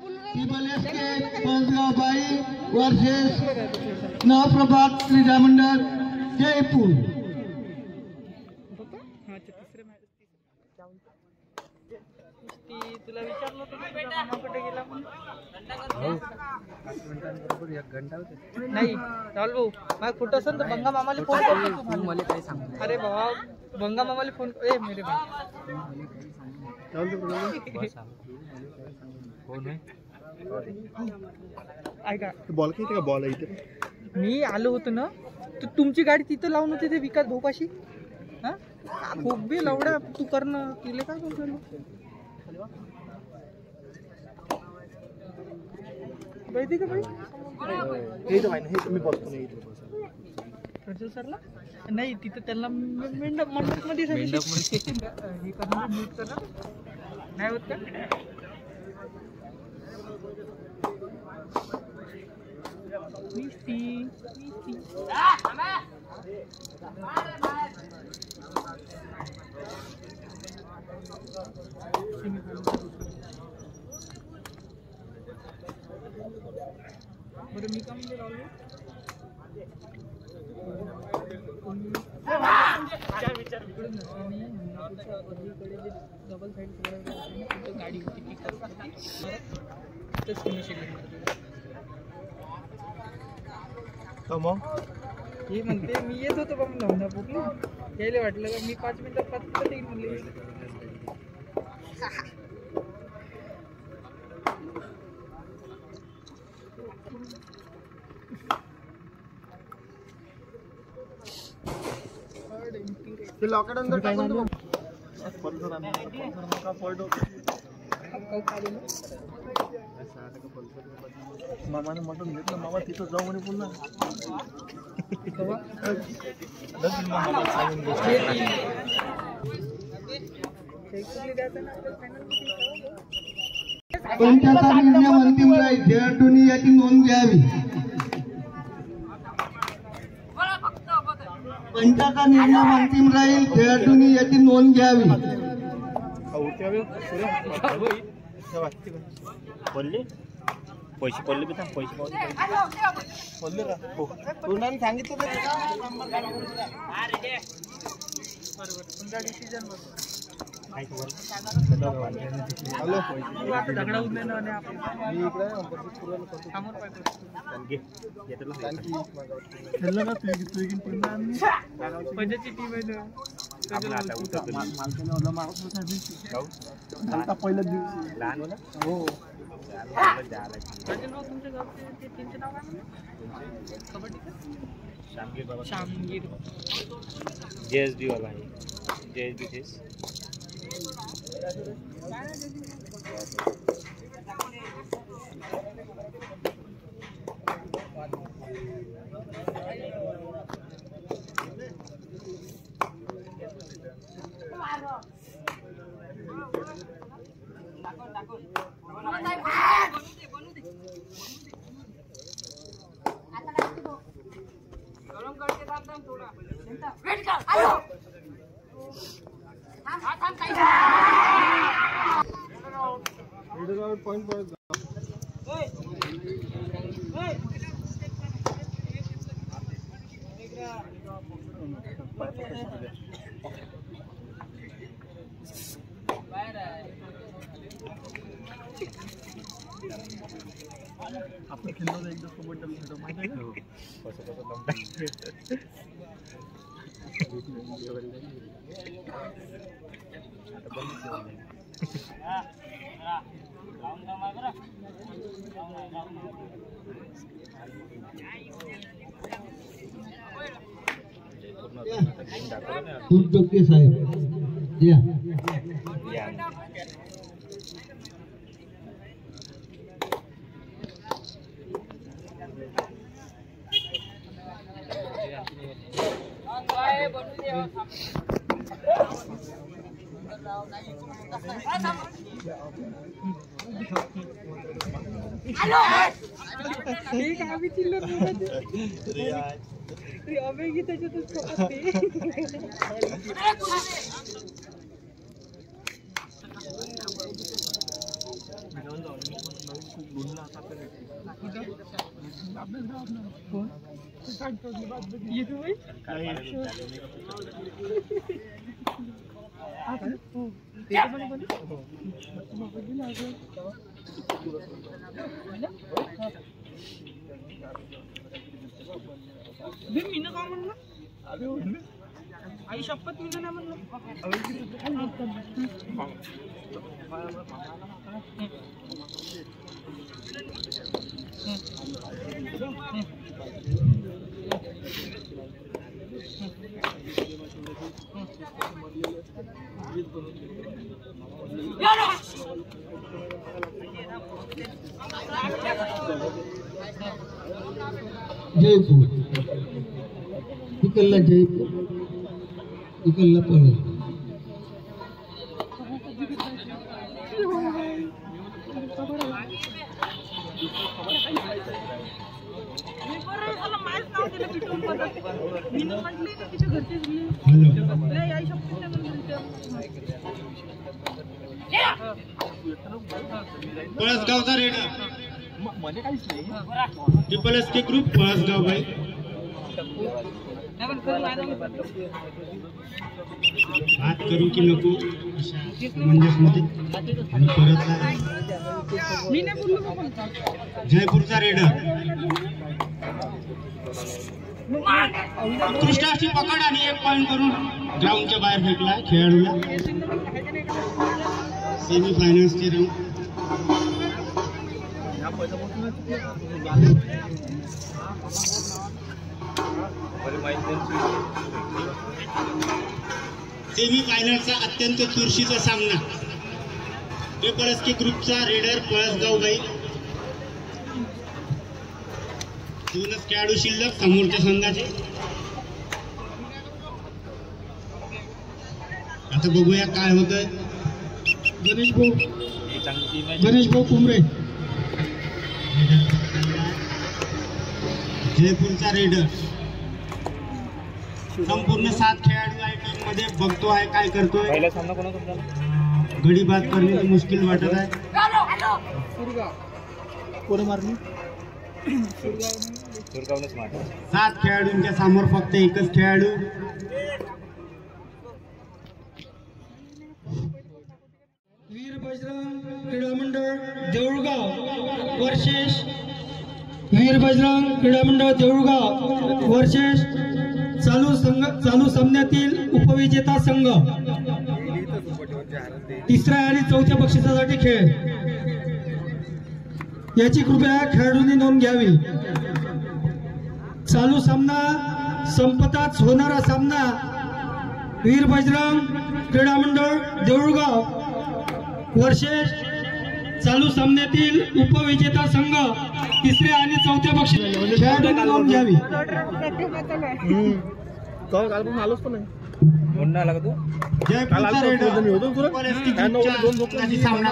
टिबल SK पंचगाव बाई versus Nav Prabhat क्रीडा मंडळ जयपूर। तुला विचारलं होतं कुठे गेला म्हणून? 5 मिनिटांबरोबर 1 घंटा होते नाही राहुल भाऊ मग कुठं असेल तर बंगा मामाला फोन करतो तू मला काय सांग। अरे बाबा बंगा मामाला फोन ए मेरे भाई फोन आहे ऐका बॉल किती का बॉल आहे इथे मी आलो होतो ना तू तुमची गाडी तिथं लावून होती ते विकास भाऊपाशी हा खूप बी लवड्या तू करणं तिला काय बोलतो माहिती का भाई हे तर माहिती हे मी बघतो नाही इथे प्रज्वल सरला नाही तिथं त्यांना मंडप मध्ये हे करणं म्यूट करणं नाही होत का मिस्टी बरं मी का म्हणजे राहुल विचार इकडून आणि अलीकडे जे डबल साईड गाडी होती पिकअप तिथंच फिनिशिंग मग हे म्हणते मी येत होतो बघ नवना पोकली यायला वाटलं का मी 5 मिनिटात 5 मिनिटात येईन म्हणले ते लॉकेट अंदर टाकून दो पल्सर का पलटो मामाने मटन घेतलं मामा तिथं जाऊ म्हणे पुन्हा पंचाचा निर्णय अंतिम राहील खेळाडूंनी याची नोंद घ्यावी। पंचाचा निर्णय अंतिम राहील खेळाडूंनी याची नोंद घ्यावी। पडले पैसे पडले बी पैसे पडले का तोंडाने सांगितलं डिसिजन पहिल्याच दिवशी लहान हो तुमच्या नाव कबड्डी श्यामगीर बाबा श्यामगीर JSB वाला है JSB फेस गरम करके थांब थोडा वेट कर आयो थांब काय लीडर पॉइंट पर ओए ओए बाहेर आहे आपण खेळलो एकदा कबड्डी खेळतो माहिती आहे कसं दमदार फुलचोके साहेब या ठीक आहे आम्ही चिल्लर अबे की त्याच्यातच कपते मीनं का म्हणलं आई शपथ मीनं नाही म्हणलं जयपूर इकडला जयपूर इकडला पुणे पळसगावचा raider triple S K group Palasgaon भाई बात करू की नको म्हणजे परत जयपूरचा रेडर उत्कृष्ट अशी पकड आणि 1 पॉइंट करून ग्राउंडच्या बाहेर फेकला खेळाडूला सेमी फायनल्सचे राऊंड सेमी फायनलचा अत्यंत चुरशीचा सामना ट्रिपल एस के ग्रुपचा रेडर पळसगाव बाई 2 खेळाडू शिल्लक समोरच्या संघाचे आता बघूया काय होतंय गणेश भाऊ कुमरे जयपूरचा रेडर संपूर्ण 7 खेळाडू आहे टीम मध्ये बघतो आहे काय करतोय गडी बाद करणे मुश्किल वाटत आहे कोणी मारली 7 खेळाडूंच्या समोर फक्त एकच खेळाडू वीर बजरंग क्रीडा मंडळ देऊळगाव वर्षेश वीर बजरंग क्रीडा मंडळ देऊळगाव वर्षेश चालू सामन्यातील उपविजेता संघ तिसऱ्या आणि चौथ्या बक्षिसासाठी खेळ याची कृपया खेळाडूंनी नोंद घ्यावी चालू सामना संपताच होणारा सामना वीर बजरंग क्रीडा मंडळ देऊळगाव वर्षेश चालू सामन्यातील उपविजेता संघ तिसऱ्या आणि चौथ्या बक्षीस खेळाडूंनी नोंद घ्यावी काल आलोच पण नाही जयपूरचा रेडर सामना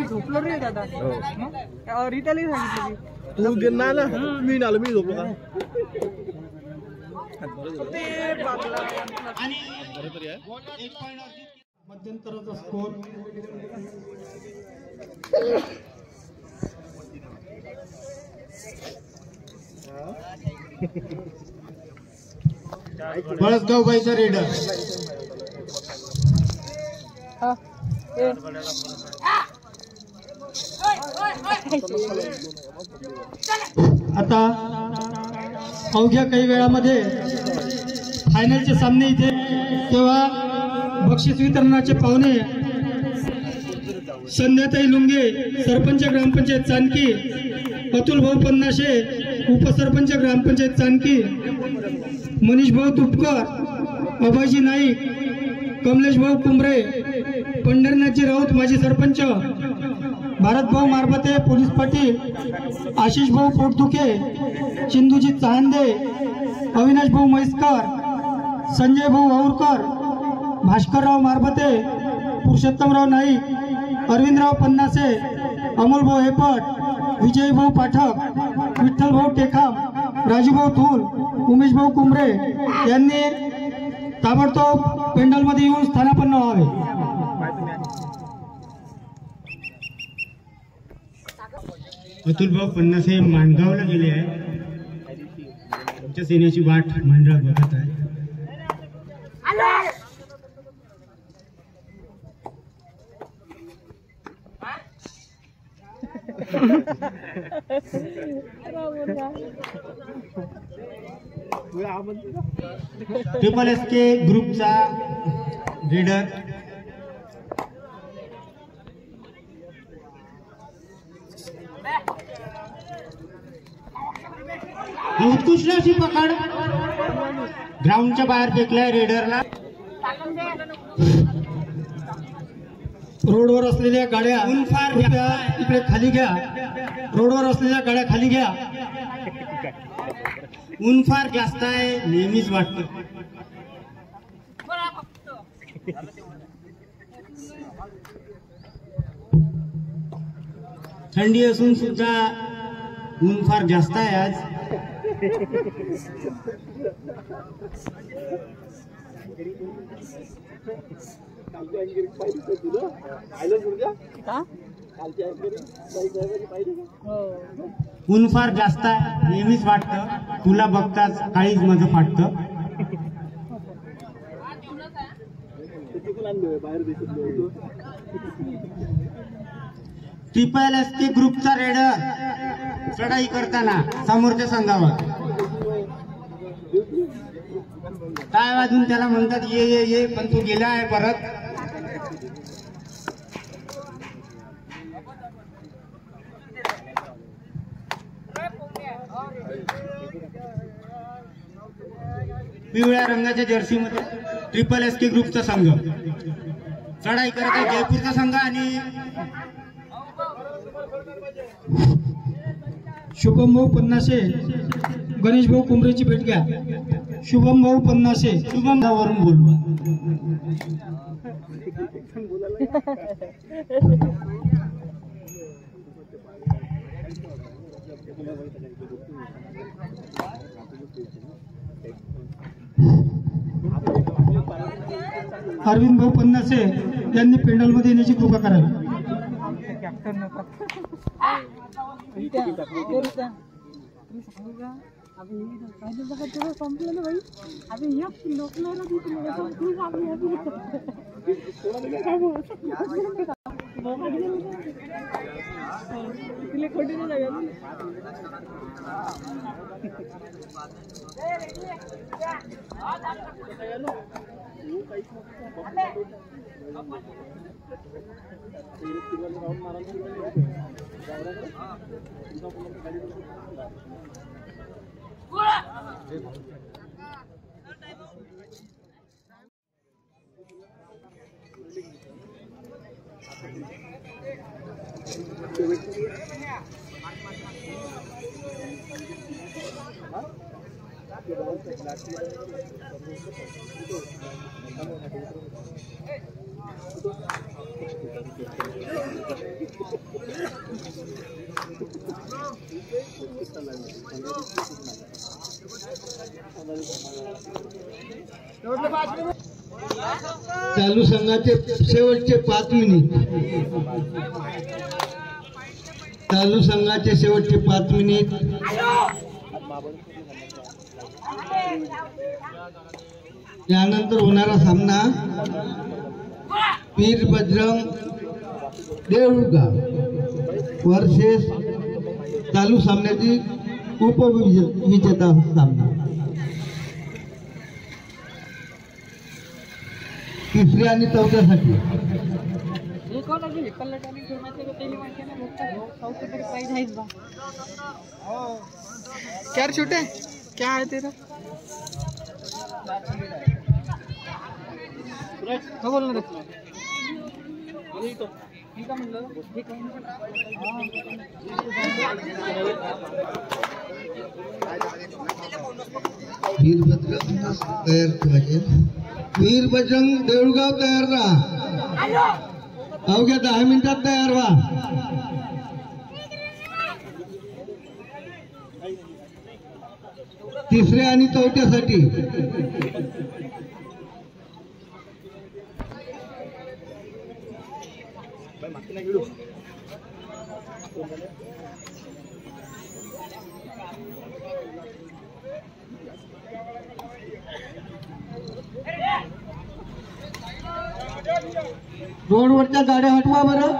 झोपलो रे दादा रीताला सांगितलं तू नाही ना मी आलो मी झोपलो का मध्यंतराचा स्कोर पळसगाव बाईचा रेडर आता अवघ्या काही वेळामध्ये फायनलचे सामने इथे तेव्हा बक्षीस वितरणाचे पाहुणे संध्याताई लुंगे सरपंच ग्रामपंचायत चांदकी अतुल भाऊ पन्नाशे उपसरपंच ग्रामपंचायत चांदकी मनीष भाऊ तुपकर अभयजी नाईक कमलेश भाऊ कुंभरे पंढरनाथजी राऊत माजी सरपंच भारत भाऊ मारबते पोलीस पाटील आशिष भाऊ पोटदुखे चिंदूजी चांदे अविनाश भाऊ म्हैसकर संजय भाऊ वाऊरकर भास्करराव मारबते पुरुषोत्तमराव नाईक अरविंदराव पन्नासे अमोल भाऊ हेपट विजय भाऊ पाठक विठ्ठल भाऊ टेकाम राजूभाऊ थूल उमेश भाऊ कुंभरे यांनी ताबडतोब पेंडलमध्ये येऊन स्थानापन्न व्हावे. अतुलभाऊ पन्नास हे माणगावला गेले आहे. त्यांच्या सेनेची वाट मंडळ बघत आहे. ट्रिपल एसके ग्रुपचा रीडर उत्कृष्ट अशी पकड ग्राउंडच्या बाहेर फेकलाय रेडरला. रोडवर असलेल्या गाड्या उनफार इकडे खाली घ्या. रोडवर असलेल्या गाड्या खाली घ्या. ऊन फार जास्त आहे नेहमीच वाटतं. थंडी असून सुद्धा ऊन फार जास्त आहे आज. ऊन फार जास्त आहे नेहमीच वाटतं. तुला बघताच काळीच माझं फाटतं. ट्रिपल एसके ग्रुपचा रेडर चढाई करताना समोरच्या संघावर काय वाजून त्याला म्हणतात ये ये ये, पण तो गेला आहे परत. पिवळ्या रंगाच्या जर्सी मध्ये ट्रिपल एसके ग्रुपचा संघ चढाई करत आहे. जयपूरचा संघ आणि शुभम भाऊ पन्नासे गणेश भाऊ कुंभरेची भेट घ्या. शुभम भाऊ पन्नासे शुभम वरून बोलू. अरविंद भाऊ पन्नासे यांनी पेंडॉलमध्ये येण्याची कृपा करावी. चालू संघाचे शेवटचे 5 मिनिट. चालू संघाचे शेवटचे 5 मिनिट. यानंतर होणारा सामना पीर बजरंग देऊळगाव वर्सेस चालू सामन्याची उपविजेता सामना. तिसऱ्या आणि चौथ्यासाठी क्या छोटे क्या है तेरा तो बोल ना वीरबजरंग देऊळगाव तयार राहा. अवघ्या 10 मिनिटात तयार व्हा. तिसऱ्या आणि चौथ्यासाठी रोडवरच्या गाड्या हटवा बरं.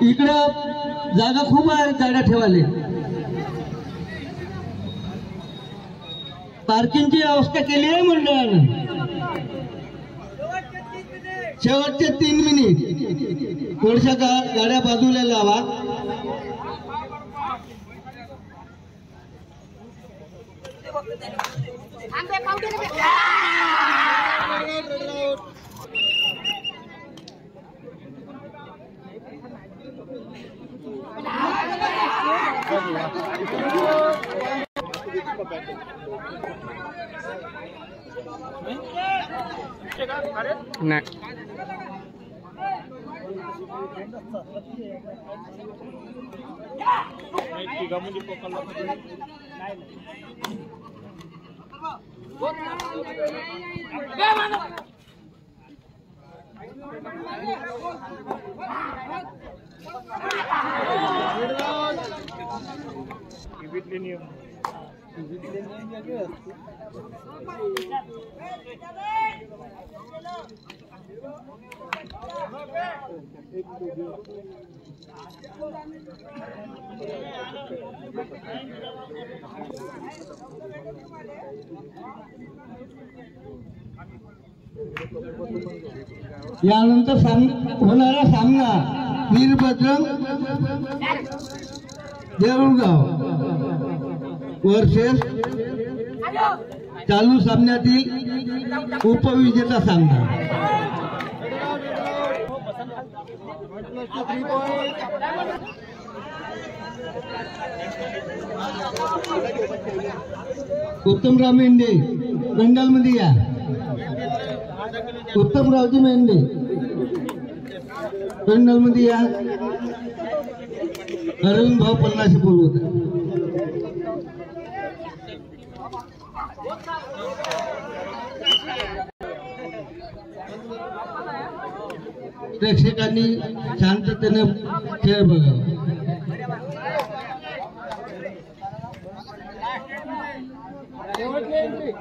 इकडं जागा खूप आहे गाड्या ठेवायला. पार्किंगची व्यवस्था केली आहे मंडळानं. शेवटचे 3 मिनिट थोड्याशा गाड्या बाजूला लावा. यानंतर होणारा सामना वीरभद्रंग देऊळगाव वर्सेस चालू सामन्यातील उपविजेता सामना. उत्तमराव मेंढे बंगाल मध्ये या. उत्तमरावजी मेंढे बंगाल मध्ये या. अरविंद भाऊ पन्नाशी बोलवत. प्रेक्षकांनी शांततेने खेळ बघावा. शेवटची एंट्री